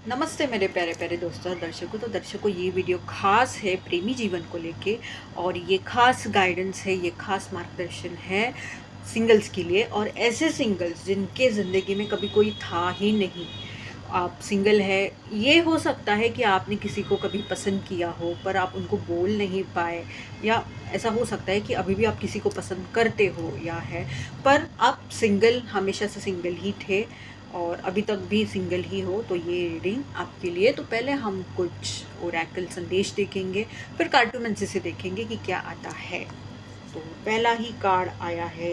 नमस्ते मेरे प्यारे प्यारे दोस्तों और दर्शकों, ये वीडियो खास है प्रेमी जीवन को लेके। और ये खास गाइडेंस है, ये खास मार्गदर्शन है सिंगल्स के लिए, और ऐसे सिंगल्स जिनके ज़िंदगी में कभी कोई था ही नहीं। आप सिंगल है, ये हो सकता है कि आपने किसी को कभी पसंद किया हो पर आप उनको बोल नहीं पाए, या ऐसा हो सकता है कि अभी भी आप किसी को पसंद करते हो या है, पर आप सिंगल हमेशा से सिंगल ही थे और अभी तक भी सिंगल ही हो, तो ये रीडिंग आपके लिए। तो पहले हम कुछ ओरेकल संदेश देखेंगे, फिर कार्टोमेंसी से देखेंगे कि क्या आता है। तो पहला ही कार्ड आया है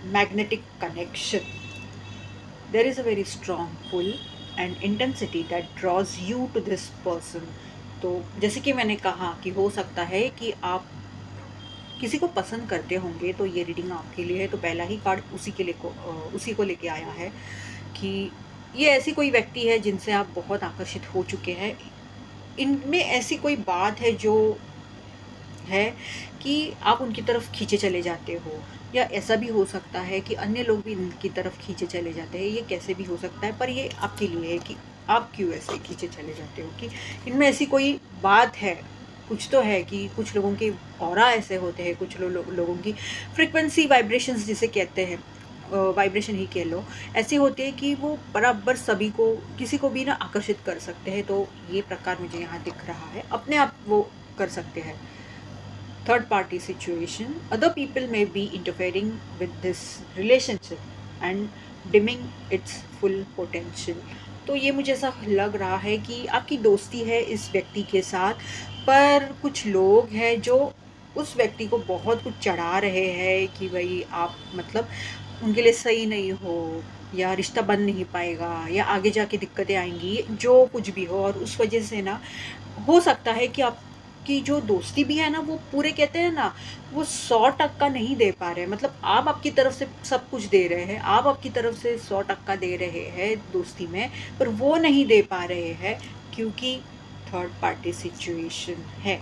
magnetic connection. There is a very strong pull and intensity that draws you to this person. तो जैसे कि मैंने कहा कि हो सकता है कि आप किसी को पसंद करते होंगे, तो ये रीडिंग आपके लिए है। तो पहला ही कार्ड उसी को लेके आया है कि ये ऐसी कोई व्यक्ति है जिनसे आप बहुत आकर्षित हो चुके हैं। इनमें ऐसी कोई बात है जो है कि आप उनकी तरफ खींचे चले जाते हो, या ऐसा भी हो सकता है कि अन्य लोग भी इनकी तरफ खींचे चले जाते हैं। ये कैसे भी हो सकता है, पर ये आपके लिए है कि आप क्यों ऐसे खींचे चले जाते हो, कि इनमें ऐसी कोई बात है। कुछ तो है कि कुछ लोगों के ऑरा ऐसे होते हैं, कुछ लोगों की फ्रीक्वेंसी वाइब्रेशंस जिसे कहते हैं, वाइब्रेशन ही कह लो, ऐसी होती है कि वो बराबर सभी को, किसी को भी ना आकर्षित कर सकते हैं। तो ये प्रकार मुझे यहाँ दिख रहा है, अपने आप वो कर सकते हैं। Third party situation, other people may be interfering with this relationship and dimming its full potential। तो ये मुझे ऐसा लग रहा है कि आपकी दोस्ती है इस व्यक्ति के साथ, पर कुछ लोग हैं जो उस व्यक्ति को बहुत कुछ चढ़ा रहे हैं कि भाई आप मतलब उनके लिए सही नहीं हो, या रिश्ता बन नहीं पाएगा, या आगे जाके दिक्कतें आएंगी, जो कुछ भी हो। और उस वजह से ना हो सकता है कि आपकी जो दोस्ती भी है ना, वो पूरे कहते हैं ना, वो 100% नहीं दे पा रहे हैं। मतलब आप आपकी तरफ से सब कुछ दे रहे हैं, आप आपकी तरफ से 100% दे रहे हैं दोस्ती में, पर वो नहीं दे पा रहे हैं क्योंकि थर्ड पार्टी सिचुएशन है।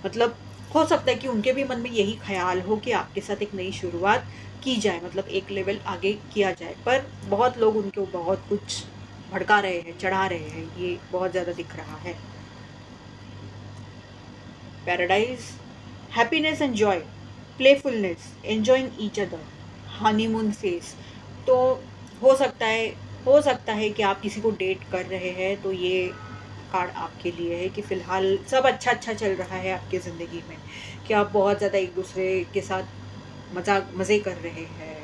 मतलब हो सकता है कि उनके भी मन में यही ख्याल हो कि आपके साथ एक नई शुरुआत की जाए, मतलब एक लेवल आगे किया जाए, पर बहुत लोग उनको बहुत कुछ भड़का रहे हैं, चढ़ा रहे हैं, ये बहुत ज़्यादा दिख रहा है। Paradise, happiness and Joy, playfulness, enjoying each other, honeymoon phase. तो हो सकता है हो सकता है कि आप किसी को डेट कर रहे हैं, तो ये कार्ड आपके लिए है कि फ़िलहाल सब अच्छा चल रहा है आपकी ज़िंदगी में, कि आप बहुत ज़्यादा एक दूसरे के साथ मज़े कर रहे हैं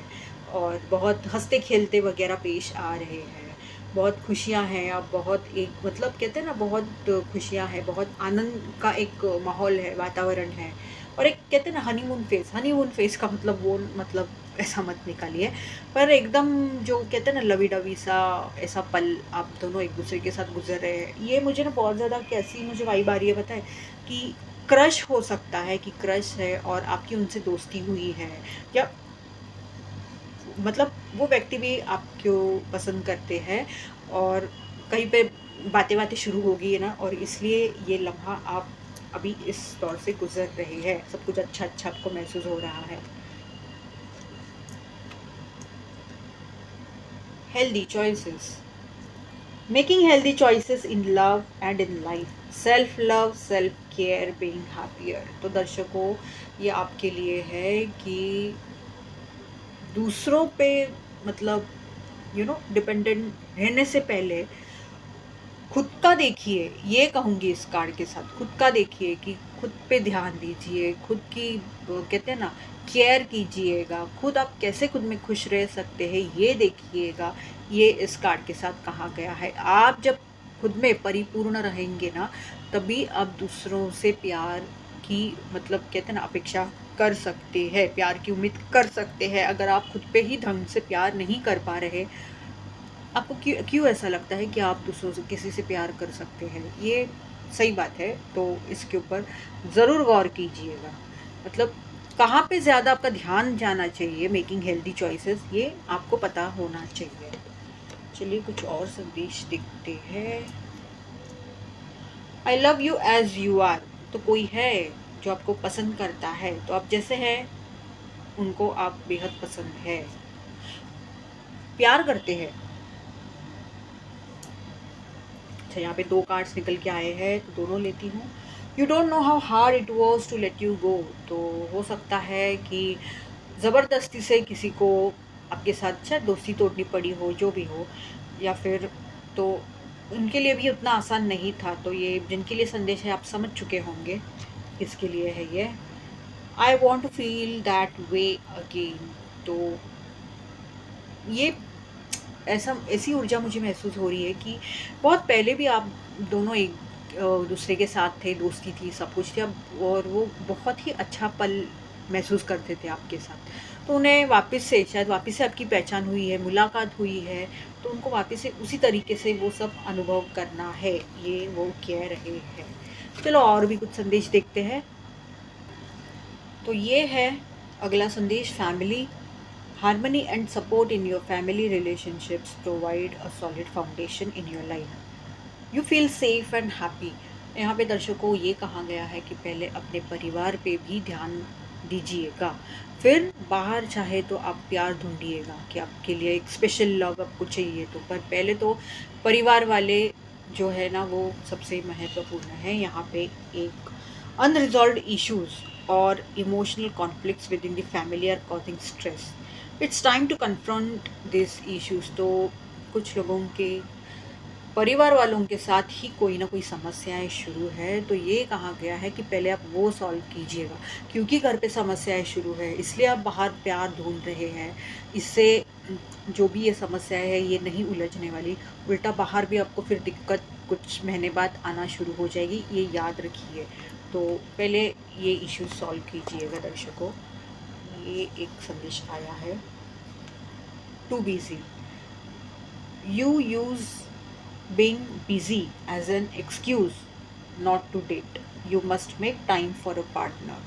और बहुत हँसते-खेलते वग़ैरह पेश आ रहे हैं। बहुत खुशियाँ हैं, आप बहुत एक मतलब कहते हैं ना, बहुत खुशियाँ हैं, बहुत आनंद का एक माहौल है, वातावरण है। और एक कहते हैं ना हनीमून फ़ेज़ का मतलब वो मतलब ऐसा मत निकालिए, पर एकदम जो कहते हैं ना लवी-डवी सा ऐसा पल आप दोनों एक-दूसरे के साथ गुज़र रहे हैं। ये मुझे ना बहुत ज़्यादा कैसी मुझे वाइब आ रही है पता है? कि क्रश हो सकता है, कि क्रश है और आपकी उनसे दोस्ती हुई है, या मतलब वो व्यक्ति भी आपको पसंद करते हैं, और कहीं पे बातें-वातें शुरू हो गई है ना, और इसलिए ये लम्हा आप अभी इस दौर से गुज़र रहे हैं। सब कुछ अच्छा-अच्छा आपको महसूस हो रहा है। Healthy choices, making healthy choices in love and in life, self love, self care, being happier. तो दर्शकों, ये आपके लिए है कि दूसरों पे मतलब डिपेंडेंट रहने से पहले खुद का देखिए। ये कहूँगी इस कार्ड के साथ, खुद का देखिए कि खुद पे ध्यान दीजिए, खुद की कहते हैं ना केयर कीजिएगा, खुद आप कैसे खुद में खुश रह सकते हैं ये देखिएगा। ये इस कार्ड के साथ कहा गया है। आप जब खुद में परिपूर्ण रहेंगे ना, तभी आप दूसरों से प्यार की मतलब कहते हैं ना अपेक्षा कर सकते हैं, प्यार की उम्मीद कर सकते हैं। अगर आप खुद पे ही ढंग से प्यार नहीं कर पा रहे, आपको क्यों क्यों ऐसा लगता है कि आप दूसरों से किसी से प्यार कर सकते हैं? ये सही बात है, तो इसके ऊपर ज़रूर गौर कीजिएगा। मतलब कहाँ पे ज़्यादा आपका ध्यान जाना चाहिए, मेकिंग हेल्दी चॉइसेस, ये आपको पता होना चाहिए। चलिए कुछ और संदेश देखते हैं। I love you as you are. तो कोई है जो आपको पसंद करता है, तो आप जैसे हैं उनको आप बेहद पसंद है, प्यार करते हैं। अच्छा, यहाँ पे 2 कार्ड्स निकल के आए हैं तो दोनों लेती हूँ। You don't know how hard it was to let you go. तो हो सकता है कि ज़बरदस्ती से किसी को आपके साथ शायद दोस्ती तोड़नी पड़ी हो, जो भी हो, या फिर तो उनके लिए भी उतना आसान नहीं था। तो ये जिनके लिए संदेश है आप समझ चुके होंगे किसके लिए है ये। I want to feel that way again. तो ये ऐसी ऊर्जा मुझे महसूस हो रही है कि बहुत पहले भी आप दोनों एक दूसरे के साथ थे, दोस्ती थी, सब कुछ थी, अब और वो बहुत ही अच्छा पल महसूस करते थे आपके साथ। तो उन्हें वापस से आपकी पहचान हुई है, मुलाकात हुई है, तो उनको वापस से उसी तरीके से वो सब अनुभव करना है, ये वो कह रहे हैं। चलो और भी कुछ संदेश देखते हैं। तो ये है अगला संदेश, family harmony and support in your family relationships provide a solid foundation in your life. You feel safe and happy. यहाँ पे दर्शकों को ये कहा गया है कि पहले अपने परिवार पे भी ध्यान दीजिएगा, फिर बाहर चाहे तो आप प्यार ढूंढिएगा कि आपके लिए एक स्पेशल लव आपको चाहिए, तो पर पहले तो परिवार वाले जो है ना वो सबसे महत्वपूर्ण है। यहाँ पे एक अनरिजॉल्व्ड इश्यूज और emotional conflicts within the family are causing stress. It's time to confront this issues. तो कुछ लोगों के परिवार वालों के साथ ही कोई ना कोई समस्याएं शुरू है, तो ये कहा गया है कि पहले आप वो सॉल्व कीजिएगा, क्योंकि घर पे समस्याएं शुरू है इसलिए आप बाहर प्यार ढूंढ रहे हैं। इससे जो भी ये समस्याएं है ये नहीं उलझने वाली, उल्टा बाहर भी आपको फिर दिक्कत कुछ महीने बाद आना शुरू हो जाएगी, ये याद रखिए। तो पहले ये इश्यू सॉल्व कीजिएगा दर्शकों। ये एक संदेश आया है, too busy. You use being busy as an excuse not to date. You must make time for a partner.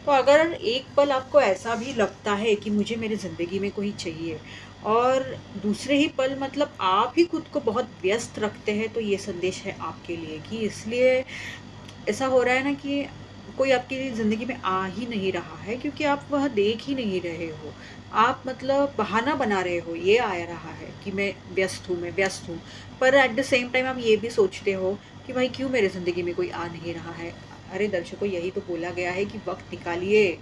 तो अगर एक पल आपको ऐसा भी लगता है कि मुझे मेरी ज़िंदगी में कोई चाहिए, और दूसरे ही पल मतलब आप ही खुद को बहुत व्यस्त रखते हैं, तो ये संदेश है आपके लिए कि इसलिए ऐसा हो रहा है ना कि कोई आपकी ज़िंदगी में आ ही नहीं रहा है, क्योंकि आप वह देख ही नहीं रहे हो। आप मतलब बहाना बना रहे हो, ये आ रहा है कि मैं व्यस्त हूँ। पर एट द सेम टाइम आप ये भी सोचते हो कि भाई क्यों मेरे ज़िंदगी में कोई आ नहीं रहा है। अरे दर्शकों, यही तो बोला गया है कि वक्त निकालिए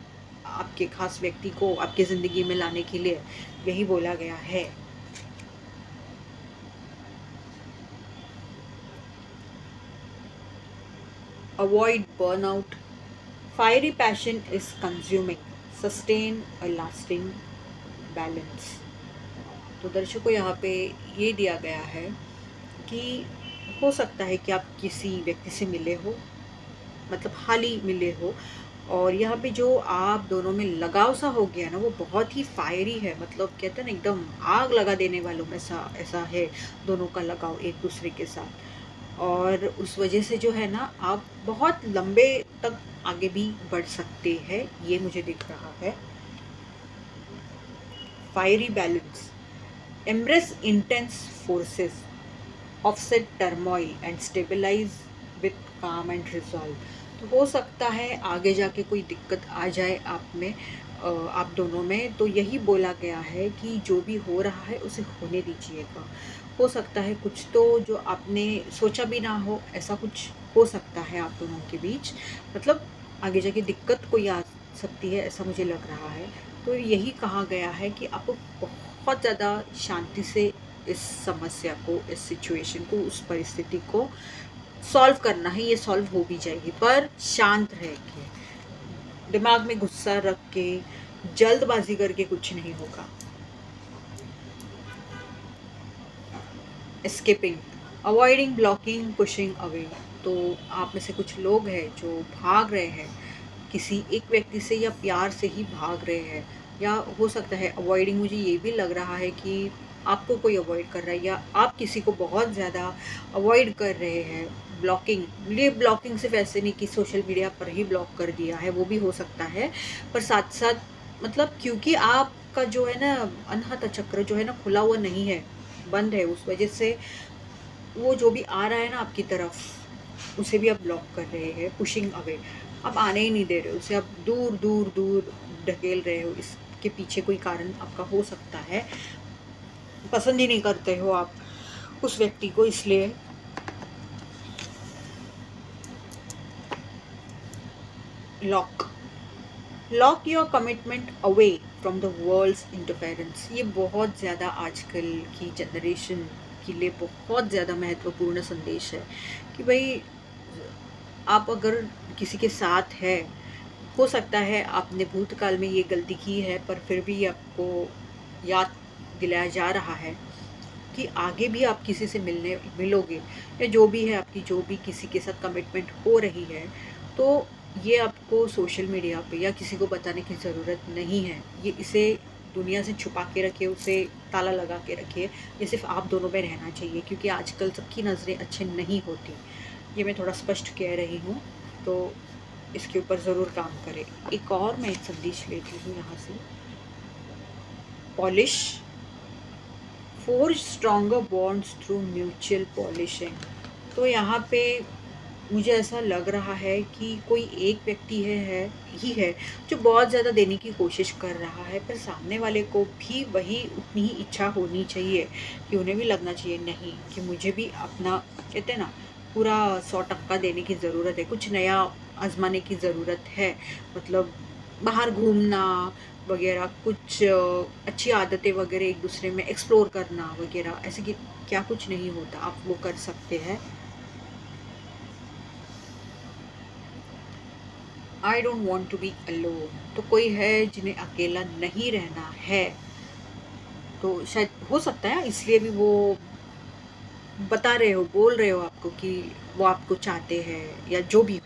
आपके खास व्यक्ति को आपकी ज़िंदगी में लाने के लिए, यही बोला गया है। Avoid burnout. Fiery passion is consuming. Sustain a lasting balance. तो दर्शकों यहाँ पे ये दिया गया है कि हो सकता है कि आप किसी व्यक्ति से मिले हो, मतलब हाल ही मिले हो, और यहाँ पे जो आप दोनों में लगाव सा हो गया ना वो बहुत ही फायरी है, मतलब कहते हैं ना एकदम आग लगा देने वालों में ऐसा है दोनों का लगाव एक दूसरे के साथ। और उस वजह से जो है ना आप बहुत लंबे तक आगे भी बढ़ सकते हैं, ये मुझे दिख रहा है। Fiery balance. Embrace intense forces, offset turmoil and stabilise with calm and resolve. तो हो सकता है आगे जाके कोई दिक्कत आ जाए आप दोनों में, तो यही बोला गया है कि जो भी हो रहा है उसे होने दीजिएगा। हो सकता है कुछ तो जो आपने सोचा भी ना हो, ऐसा कुछ हो सकता है आप दोनों के बीच, मतलब आगे जाके दिक्कत कोई आ सकती है, ऐसा मुझे लग रहा है। तो यही कहा गया है कि आपको बहुत ज़्यादा शांति से इस समस्या को, इस सिचुएशन को, उस परिस्थिति को सॉल्व करना है। ये सॉल्व हो भी जाएगी, पर शांत रह के, दिमाग में गुस्सा रख के, जल्दबाजी करके कुछ नहीं होगा। Escaping, avoiding, blocking, pushing away. तो आप में से कुछ लोग हैं जो भाग रहे हैं किसी एक व्यक्ति से, या प्यार से ही भाग रहे हैं, या हो सकता है अवॉइडिंग, मुझे ये भी लग रहा है कि आपको कोई अवॉइड कर रहा है या आप किसी को बहुत ज़्यादा अवॉइड कर रहे हैं। ब्लॉकिंग, ये ब्लॉकिंग सिर्फ ऐसे नहीं कि सोशल मीडिया पर ही ब्लॉक कर दिया है, वो भी हो सकता है, पर साथ साथ मतलब क्योंकि आपका जो है ना अनहद चक्र जो है ना खुला हुआ नहीं है, बंद है, उस वजह से वो जो भी आ रहा है ना आपकी तरफ उसे भी आप ब्लॉक कर रहे हैं। पुशिंग अवे, आप आने ही नहीं दे रहे हो उसे, आप दूर दूर दूर ढकेल रहे हो। इसके पीछे कोई कारण आपका हो सकता है, पसंद ही नहीं करते हो आप उस व्यक्ति को, इसलिए lock lock your commitment away from the world's interference. ये बहुत ज़्यादा आजकल की जनरेशन के लिए बहुत ज़्यादा महत्वपूर्ण संदेश है कि भाई आप अगर किसी के साथ है, हो सकता है आपने भूतकाल में ये गलती की है, पर फिर भी आपको याद दिलाया जा रहा है कि आगे भी आप किसी से मिलोगे, या जो भी है आपकी जो भी किसी के साथ कमिटमेंट हो रही है, तो ये आपको सोशल मीडिया पे या किसी को बताने की ज़रूरत नहीं है। ये इसे दुनिया से छुपा के रखिए, उसे ताला लगा के रखिए। ये सिर्फ आप दोनों में रहना चाहिए, क्योंकि आजकल सबकी नज़रें अच्छी नहीं होती। ये मैं थोड़ा स्पष्ट कह रही हूँ, तो इसके ऊपर ज़रूर काम करें। एक और मैं संदेश लेती हूँ यहाँ से, polish forge stronger bonds through mutual polishing. तो यहाँ पे मुझे ऐसा लग रहा है कि कोई एक व्यक्ति है जो बहुत ज़्यादा देने की कोशिश कर रहा है, पर सामने वाले को भी वही उतनी ही इच्छा होनी चाहिए कि उन्हें भी लगना चाहिए नहीं कि मुझे भी अपना, कहते हैं ना, पूरा 100% देने की ज़रूरत है, कुछ नया आजमाने की ज़रूरत है। मतलब बाहर घूमना वगैरह, कुछ अच्छी आदतें वगैरह एक दूसरे में एक्सप्लोर करना वगैरह, ऐसे कि क्या कुछ नहीं होता, आप वो कर सकते हैं। I don't want to be alone. तो कोई है जिन्हें अकेला नहीं रहना है, तो शायद हो सकता है इसलिए भी वो बता रहे हो, बोल रहे हो आपको कि वो आपको चाहते हैं, या जो भी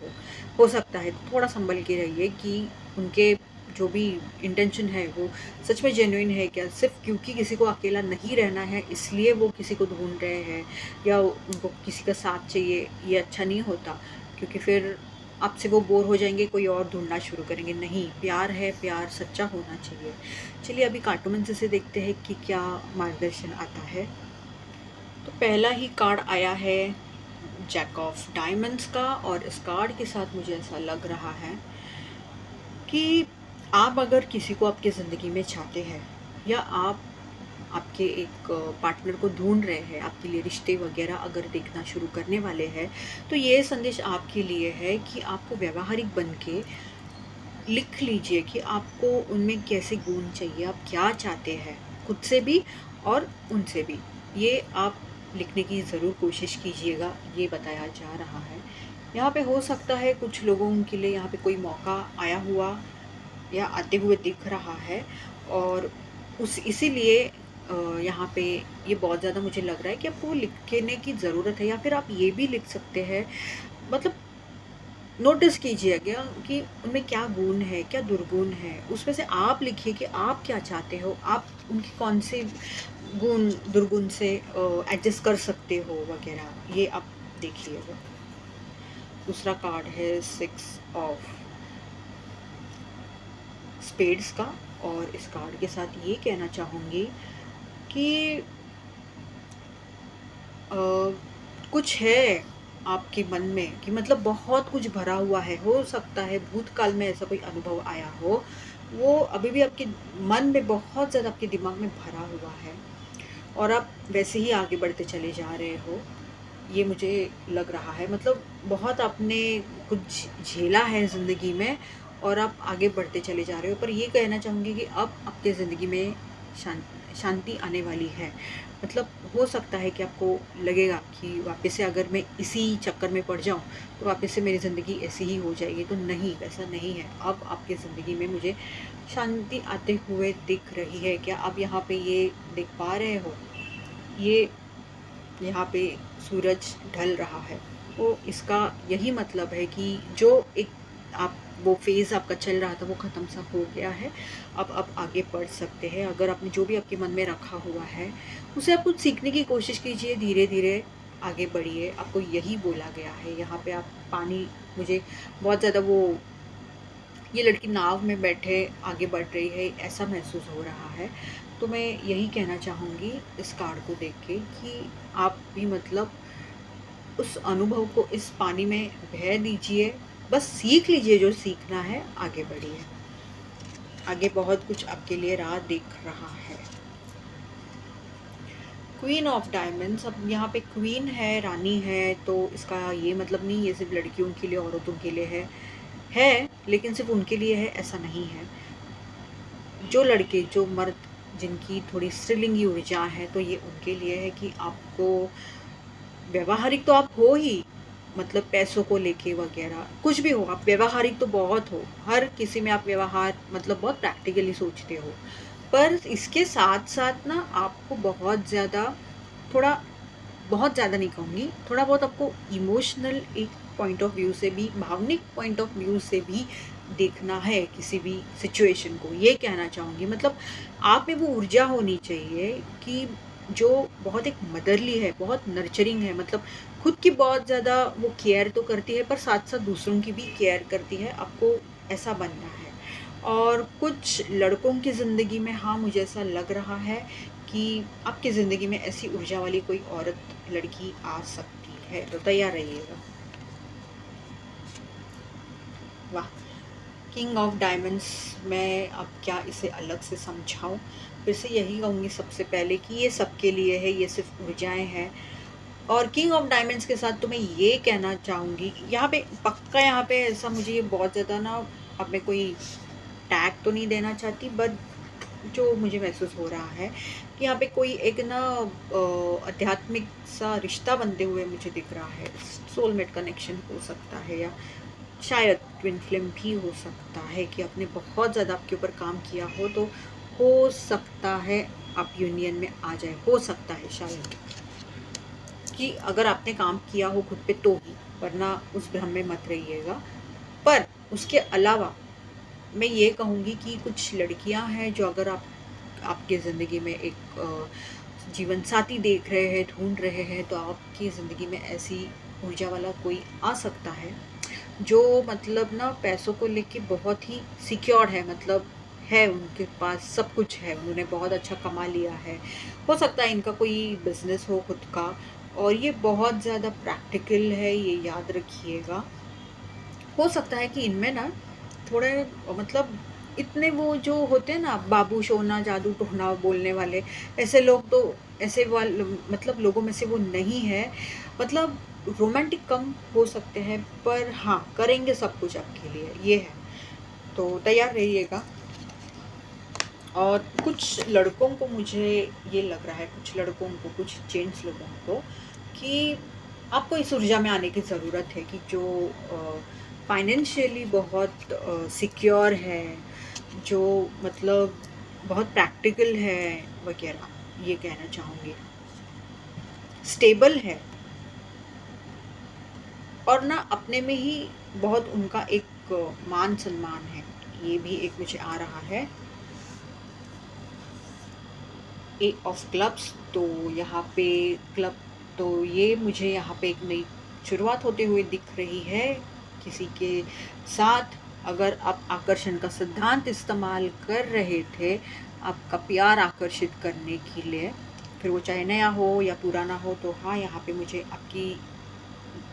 हो सकता है। तो थोड़ा संभल के रहिए कि उनके जो भी इंटेंशन है वो सच में जेन्युइन है क्या। सिर्फ क्योंकि किसी को अकेला नहीं रहना है इसलिए वो किसी को ढूंढ रहे हैं या उनको किसी का साथ चाहिए, ये अच्छा नहीं होता, क्योंकि फिर आपसे वो बोर हो जाएंगे, कोई और ढूंढना शुरू करेंगे। नहीं, प्यार है, प्यार सच्चा होना चाहिए। चलिए अभी कार्टून से देखते हैं कि क्या मार्गदर्शन आता है। तो पहला ही कार्ड आया है जैक ऑफ डायमंड्स का, और इस कार्ड के साथ मुझे ऐसा लग रहा है कि आप अगर किसी को आपकी ज़िंदगी में चाहते हैं, या आप आपके एक पार्टनर को ढूंढ रहे हैं, आपके लिए रिश्ते वगैरह अगर देखना शुरू करने वाले हैं, तो ये संदेश आपके लिए है कि आपको व्यावहारिक बन के लिख लीजिए कि आपको उनमें कैसे गुण चाहिए, आप क्या चाहते हैं खुद से भी और उनसे भी। ये आप लिखने की ज़रूर कोशिश कीजिएगा, ये बताया जा रहा है। यहाँ पे हो सकता है कुछ लोगों के लिए यहाँ पे कोई मौका आया हुआ या आते हुए दिख रहा है, और उस इसीलिए यहाँ पे ये बहुत ज़्यादा मुझे लग रहा है कि आपको लिखने की ज़रूरत है। या फिर आप ये भी लिख सकते हैं, मतलब नोटिस कीजिएगा कि उनमें क्या गुण है, क्या दुर्गुण है, उसमें से आप लिखिए कि आप क्या चाहते हो, आप उनके कौन से गुण दुर्गुण से एडजस्ट कर सकते हो वगैरह, ये आप देखिएगा। दूसरा कार्ड है 6 ऑफ स्पेड्स का, और इस कार्ड के साथ ये कहना चाहूँगी कि कुछ है आपके मन में कि मतलब बहुत कुछ भरा हुआ है। हो सकता है भूतकाल में ऐसा कोई अनुभव आया हो, वो अभी भी आपके मन में बहुत ज़्यादा, आपके दिमाग में भरा हुआ है, और आप वैसे ही आगे बढ़ते चले जा रहे हो, ये मुझे लग रहा है। मतलब बहुत आपने कुछ झेला है ज़िंदगी में, और आप आगे बढ़ते चले जा रहे हो, पर ये कहना चाहूँगी कि अब आपके ज़िंदगी में शांति आने वाली है। मतलब हो सकता है कि आपको लगेगा कि वापस से अगर मैं इसी चक्कर में पड़ जाऊँ तो वापस से मेरी ज़िंदगी ऐसी ही हो जाएगी, तो नहीं, वैसा नहीं है। अब आपकी ज़िंदगी में मुझे शांति आते हुए दिख रही है। क्या आप यहाँ पे ये देख पा रहे हो? ये यहाँ पे सूरज ढल रहा है, तो इसका यही मतलब है कि जो एक आप वो फेज़ आपका चल रहा था वो ख़त्म सा हो गया है। अब आप आगे बढ़ सकते हैं। अगर आपने जो भी आपके मन में रखा हुआ है उसे आप कुछ सीखने की कोशिश कीजिए, धीरे धीरे आगे बढ़िए। आपको यही बोला गया है। यहाँ पे आप पानी, मुझे बहुत ज़्यादा वो, ये लड़की नाव में बैठे आगे बढ़ रही है ऐसा महसूस हो रहा है। तो मैं यही कहना चाहूँगी इस कार्ड को देख के कि आप भी मतलब उस अनुभव को इस पानी में बह दीजिए, बस सीख लीजिए जो सीखना है, आगे बढ़िए। आगे बहुत कुछ आपके लिए राह दिख रहा है। क्वीन ऑफ डायमंड्स, अब यहाँ पे क्वीन है, रानी है, तो इसका ये मतलब नहीं ये सिर्फ लड़कियों के लिए, औरतों के लिए है, लेकिन सिर्फ उनके लिए है ऐसा नहीं है। जो लड़के, जो मर्द जिनकी थोड़ी स्त्रीलिंगी ऊर्जा है, तो ये उनके लिए है कि आपको व्यावहारिक तो आप हो ही, मतलब पैसों को लेके वगैरह कुछ भी हो, आप व्यावहारिक तो बहुत हो, हर किसी में आप व्यवहार मतलब बहुत प्रैक्टिकली सोचते हो। पर इसके साथ साथ ना आपको बहुत ज़्यादा, थोड़ा, बहुत ज़्यादा नहीं कहूँगी, थोड़ा बहुत आपको इमोशनल एक पॉइंट ऑफ व्यू से भी, भावनिक पॉइंट ऑफ व्यू से भी देखना है किसी भी सिचुएशन को, ये कहना चाहूँगी। मतलब आप में वो ऊर्जा होनी चाहिए कि जो बहुत एक मदरली है, बहुत नर्चरिंग है, मतलब खुद की बहुत ज़्यादा वो केयर तो करती है, पर साथ साथ दूसरों की भी केयर करती है, आपको ऐसा बनना है। और कुछ लड़कों की ज़िंदगी में, हाँ, मुझे ऐसा लग रहा है कि आपकी ज़िंदगी में ऐसी ऊर्जा वाली कोई औरत, लड़की आ सकती है, तो तैयार रहिएगा। वाह! किंग ऑफ डायमंड्स, मैं अब क्या इसे अलग से समझाऊँ? फिर से यही कहूँगी सबसे पहले कि ये सबके लिए है, ये सिर्फ़ ऊर्जाएँ हैं। और किंग ऑफ डायमंड्स के साथ तो मैं ये कहना चाहूँगी, यहाँ पे पक्का, यहाँ पे ऐसा मुझे ये बहुत ज़्यादा ना, अब मैं कोई टैग तो नहीं देना चाहती, बट जो मुझे महसूस हो रहा है कि यहाँ पे कोई एक ना आध्यात्मिक सा रिश्ता बनते हुए मुझे दिख रहा है। सोलमेट कनेक्शन हो सकता है, या शायद ट्विन फ्लेम भी हो सकता है कि आपने बहुत ज़्यादा आपके ऊपर काम किया हो, तो हो सकता है आप यूनियन में आ जाए, हो सकता है शायद, कि अगर आपने काम किया हो खुद पे तो ही, वरना उस भ्रम में मत रहिएगा। पर उसके अलावा मैं ये कहूँगी कि कुछ लड़कियां हैं जो, अगर आप आपके ज़िंदगी में एक जीवन साथी देख रहे हैं, ढूंढ रहे हैं, तो आपकी ज़िंदगी में ऐसी ऊर्जा वाला कोई आ सकता है जो मतलब ना पैसों को लेके बहुत ही सिक्योर है, मतलब है, उनके पास सब कुछ है, उन्होंने बहुत अच्छा कमा लिया है। हो सकता है इनका कोई बिजनेस हो खुद का, और ये बहुत ज़्यादा प्रैक्टिकल है, ये याद रखिएगा। हो सकता है कि इनमें ना थोड़े, मतलब इतने वो जो होते हैं ना बाबू सोना जादू टोना बोलने वाले, ऐसे लोग तो, ऐसे वाले मतलब लोगों में से वो नहीं है। मतलब रोमांटिक कम हो सकते हैं, पर हाँ, करेंगे सब कुछ आपके लिए, ये है, तो तैयार रहिएगा। और कुछ लड़कों को मुझे ये लग रहा है, कुछ लड़कों को, कुछ जेंट्स लोगों को, कि आपको इस ऊर्जा में आने की ज़रूरत है कि जो फाइनेंशियली बहुत सिक्योर है, जो मतलब बहुत प्रैक्टिकल है वगैरह, ये कहना चाहूँगी, स्टेबल है, और ना अपने में ही बहुत उनका एक मान सम्मान है, ये भी एक मुझे आ रहा है। ए ऑफ क्लब्स, तो यहाँ पे क्लब, तो ये मुझे यहाँ पे एक नई शुरुआत होते हुए दिख रही है किसी के साथ। अगर आप आकर्षण का सिद्धांत इस्तेमाल कर रहे थे आपका प्यार आकर्षित करने के लिए, फिर वो चाहे नया हो या पुराना हो, तो हाँ, यहाँ पे मुझे आपकी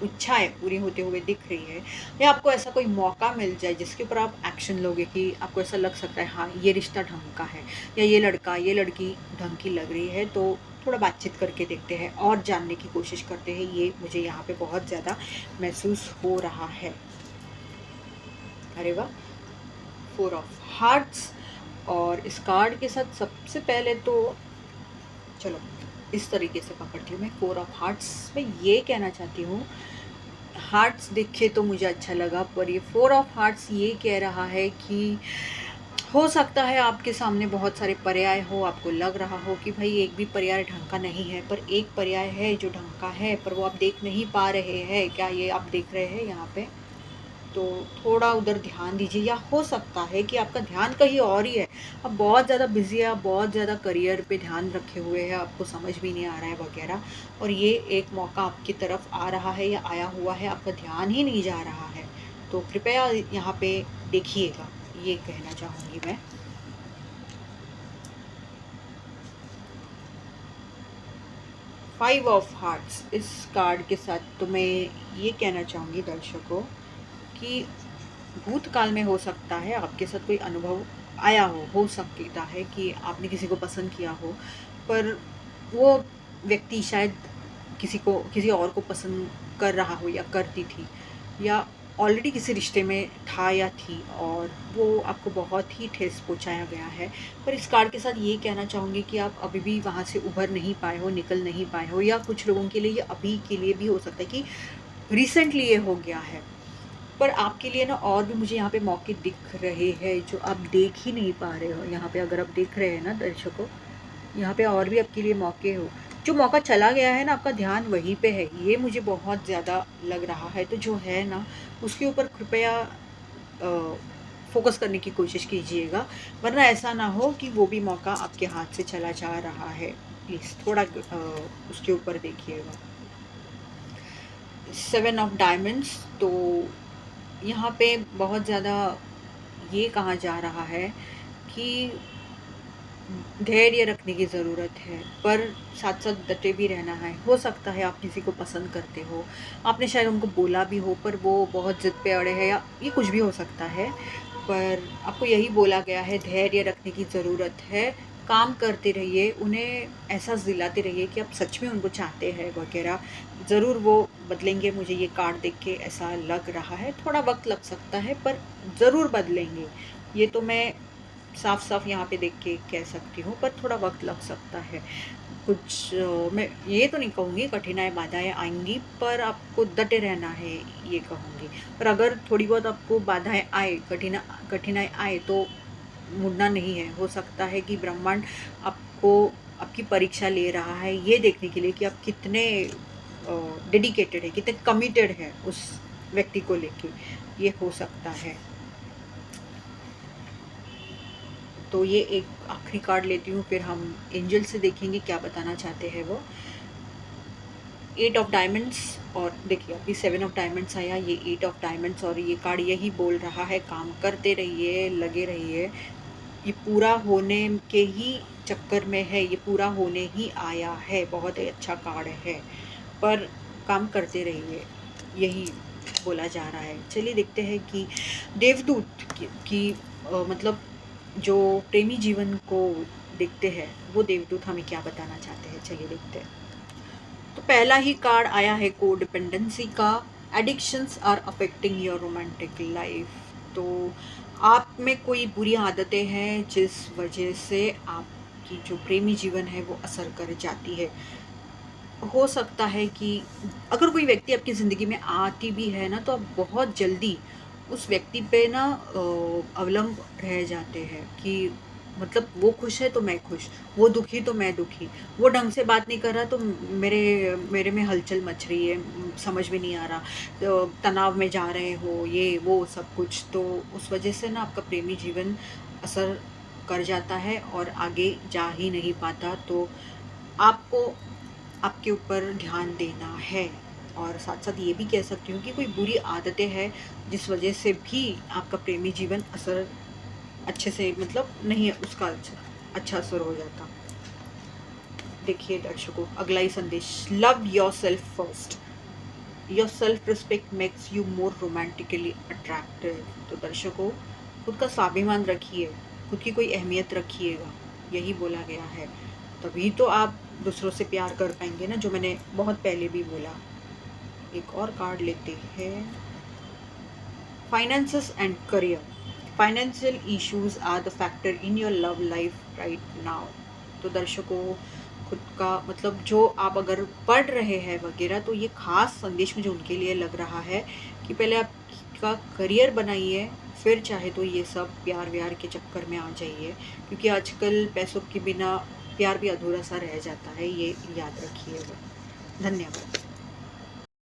इच्छाएँ पूरी होते हुए दिख रही है, या आपको ऐसा कोई मौका मिल जाए जिसके ऊपर आप एक्शन लोगे, कि आपको ऐसा लग सकता है हाँ, ये रिश्ता ढंग का है, या ये लड़का, ये लड़की ढंग की लग रही है, तो थोड़ा बातचीत करके देखते हैं और जानने की कोशिश करते हैं, ये मुझे यहाँ पे बहुत ज़्यादा महसूस हो रहा है। अरे वाह! 4 ऑफ हार्ट्स, और इस कार्ड के साथ सबसे पहले तो, चलो इस तरीके से पकड़ती हूँ मैं। 4 ऑफ हार्ट्स में ये कहना चाहती हूँ, हार्ट्स दिखे तो मुझे अच्छा लगा, पर ये 4 ऑफ हार्ट्स ये कह रहा है कि हो सकता है आपके सामने बहुत सारे पर्याय हो, आपको लग रहा हो कि भाई एक भी पर्याय ढंग का नहीं है, पर एक पर्याय है जो ढंग का है, पर वो आप देख नहीं पा रहे हैं। क्या ये आप देख रहे हैं यहाँ पे? तो थोड़ा उधर ध्यान दीजिए, या हो सकता है कि आपका ध्यान कहीं और ही है, आप बहुत ज़्यादा बिजी है, आप बहुत ज़्यादा करियर पे ध्यान रखे हुए हैं, आपको समझ भी नहीं आ रहा है वगैरह, और ये एक मौका आपकी तरफ आ रहा है या आया हुआ है, आपका ध्यान ही नहीं जा रहा है, तो कृपया यहाँ पे देखिएगा, ये कहना चाहूँगी मैं। 5 ऑफ हार्ट्स, इस कार्ड के साथ तो मैं ये कहना चाहूँगी दर्शकों कि भूतकाल में हो सकता है आपके साथ कोई अनुभव आया हो सकता है कि आपने किसी को पसंद किया हो, पर वो व्यक्ति शायद किसी और को पसंद कर रहा हो या करती थी, या ऑलरेडी किसी रिश्ते में था या थी और वो आपको बहुत ही ठेस पहुँचाया गया है। पर इस कार्ड के साथ ये कहना चाहूँगी कि आप अभी भी वहाँ से उभर नहीं पाए हो, निकल नहीं पाए हो, या कुछ लोगों के लिए ये अभी के लिए भी हो सकता है कि रिसेंटली ये हो गया है। पर आपके लिए ना और भी मुझे यहाँ पे मौके दिख रहे हैं जो आप देख ही नहीं पा रहे हो। यहाँ पे अगर आप देख रहे हैं ना दर्शकों, यहाँ पे और भी आपके लिए मौके हो। जो मौका चला गया है ना, आपका ध्यान वहीं पे है, ये मुझे बहुत ज़्यादा लग रहा है। तो जो है ना, उसके ऊपर कृपया फोकस करने की कोशिश कीजिएगा, वरना ऐसा ना हो कि वो भी मौका आपके हाथ से चला जा रहा है। प्लीज़ थोड़ा उसके ऊपर देखिएगा। 7 ऑफ डायमंड्स, तो यहाँ पे बहुत ज़्यादा ये कहा जा रहा है कि धैर्य रखने की ज़रूरत है, पर साथ साथ डटे भी रहना है। हो सकता है आप किसी को पसंद करते हो, आपने शायद उनको बोला भी हो, पर वो बहुत ज़िद पे अड़े हैं, या ये कुछ भी हो सकता है। पर आपको यही बोला गया है, धैर्य रखने की ज़रूरत है, काम करते रहिए, उन्हें एहसास दिलाते रहिए कि आप सच में उनको चाहते हैं वगैरह। ज़रूर वो बदलेंगे, मुझे ये कार्ड देख के ऐसा लग रहा है। थोड़ा वक्त लग सकता है पर ज़रूर बदलेंगे, ये तो मैं साफ साफ यहाँ पे देख के कह सकती हूँ, पर थोड़ा वक्त लग सकता है। कुछ मैं ये तो नहीं कहूँगी कठिनाई बाधाएं आएंगी, पर आपको डटे रहना है, ये कहूँगी। पर अगर थोड़ी बहुत आपको बाधाएं आए, कठिनाई आए, तो मुड़ना नहीं है। हो सकता है कि ब्रह्मांड आपको आपकी परीक्षा ले रहा है, ये देखने के लिए कि आप कितने डेडिकेटेड है, कितने कमिटेड है उस व्यक्ति को लेके, ये हो सकता है। तो ये एक आखिरी कार्ड लेती हूँ, फिर हम एंजल से देखेंगे क्या बताना चाहते हैं वो। 8 ऑफ डायमंड्स, और देखिए अभी 7 ऑफ डायमंड्स आया, ये 8 ऑफ डायमंड्स, और ये कार्ड यही बोल रहा है, काम करते रहिए, लगे रहिए। ये पूरा होने के ही चक्कर में है, ये पूरा होने ही आया है, बहुत ही अच्छा कार्ड है, पर काम करते रहिए, यही बोला जा रहा है। चलिए देखते हैं कि देवदूत की मतलब जो प्रेमी जीवन को देखते हैं, वो देवदूत हमें क्या बताना चाहते हैं, चलिए देखते हैं। तो पहला ही कार्ड आया है कोडिपेंडेंसी का। Addictions are affecting your romantic life. तो आप में कोई बुरी आदतें हैं जिस वजह से आपकी जो प्रेमी जीवन है वो असर कर जाती है। हो सकता है कि अगर कोई व्यक्ति आपकी ज़िंदगी में आती भी है ना, तो आप बहुत जल्दी उस व्यक्ति पे ना अवलंब रह जाते हैं कि मतलब वो खुश है तो मैं खुश, वो दुखी तो मैं दुखी, वो ढंग से बात नहीं कर रहा तो मेरे मेरे में हलचल मच रही है, समझ में नहीं आ रहा, तो तनाव में जा रहे हो, ये वो सब कुछ। तो उस वजह से ना आपका प्रेमी जीवन असर कर जाता है और आगे जा ही नहीं पाता। तो आपको आपके ऊपर ध्यान देना है। और साथ साथ ये भी कह सकती हूँ कि कोई बुरी आदतें हैं जिस वजह से भी आपका प्रेमी जीवन असर अच्छे से मतलब नहीं, उसका अच्छा असर हो जाता। देखिए दर्शकों, अगला ही संदेश, love your self first, your self respect makes you more romantically attractive. तो दर्शकों, खुद का स्वाभिमान रखिए, खुद की कोई अहमियत रखिएगा, यही बोला गया है। तभी तो आप दूसरों से प्यार कर पाएंगे ना, जो मैंने बहुत पहले भी बोला। एक और कार्ड लेते हैं, finances and career. Financial issues are the factor in your love life right now. तो दर्शकों, खुद का मतलब जो आप अगर पढ़ रहे हैं वगैरह, तो ये खास संदेश मुझे उनके लिए लग रहा है कि पहले आपका करियर बनाइए, फिर चाहे तो ये सब प्यार व्यार के चक्कर में आ जाइए, क्योंकि आजकल पैसों के बिना प्यार भी अधूरा सा रह जाता है, ये याद रखिएगा। धन्यवाद।